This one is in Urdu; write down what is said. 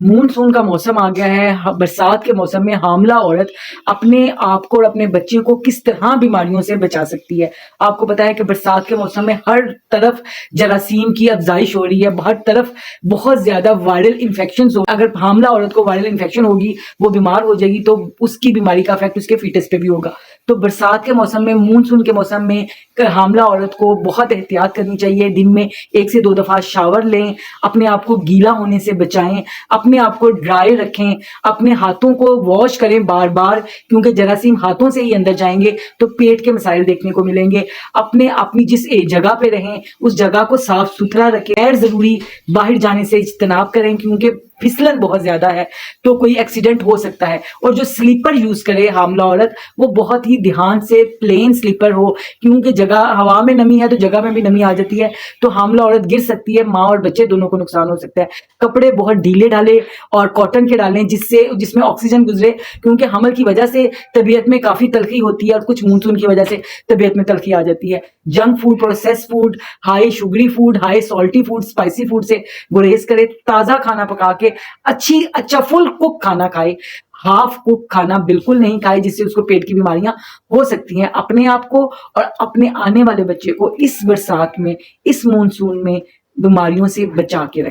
مونسون کا موسم آ گیا ہے، برسات کے موسم میں حاملہ عورت اپنے آپ کو اور اپنے بچے کو کس طرح بیماریوں سے بچا سکتی ہے۔ آپ کو پتا ہے کہ برسات کے موسم میں ہر طرف جراثیم کی افزائش ہو رہی ہے، ہر طرف بہت زیادہ وائرل انفیکشنز ہو، اگر حاملہ عورت کو وائرل انفیکشن ہوگی، وہ بیمار ہو جائے گی، تو اس کی بیماری کا افیکٹ اس کے فیٹس پہ بھی ہوگا۔ تو برسات کے موسم میں، مونسون کے موسم میں حاملہ عورت کو بہت احتیاط کرنی چاہیے، دن میں 1 سے 2 دفعہ شاور لیں، اپنے آپ کو گیلا ہونے سے بچائیں، اپنے آپ کو ڈرائی رکھیں، اپنے ہاتھوں کو واش کریں بار بار، کیونکہ جراثیم ہاتھوں سے ہی اندر جائیں گے تو پیٹ کے مسائل دیکھنے کو ملیں گے۔ اپنی جس جگہ پہ رہیں اس جگہ کو صاف ستھرا رکھیں، غیر ضروری باہر جانے سے اجتناب کریں، کیونکہ پھسلن بہت زیادہ ہے تو کوئی ایکسیڈنٹ ہو سکتا ہے۔ اور جو سلیپر یوز کرے حاملہ عورت، وہ بہت ہی دھیان سے پلین سلیپر ہو، کیونکہ جگہ ہوا میں نمی ہے تو جگہ میں بھی نمی آ جاتی ہے، تو حاملہ عورت گر سکتی ہے، ماں اور بچے دونوں کو نقصان ہو سکتا ہے۔ کپڑے بہت ڈھیلے ڈالے اور کاٹن کے ڈالیں، جس میں آکسیجن گزرے، کیونکہ حمل کی وجہ سے طبیعت میں کافی تلخی ہوتی ہے، اور کچھ مونسون کی وجہ سے طبیعت میں تلخی آ جاتی ہے۔ Junk food, process food, high sugary food, high salty food, spicy food سے گریز کرے، تازہ کھانا پکا کے اچھا فل کوک کھانا کھائے، ہاف کوک کھانا بالکل نہیں کھائے، جس سے اس کو پیٹ کی بیماریاں ہو سکتی ہیں۔ اپنے آپ کو اور اپنے آنے والے بچے کو اس برسات میں، اس مونسون میں بیماریوں سے بچا کے رکھیں۔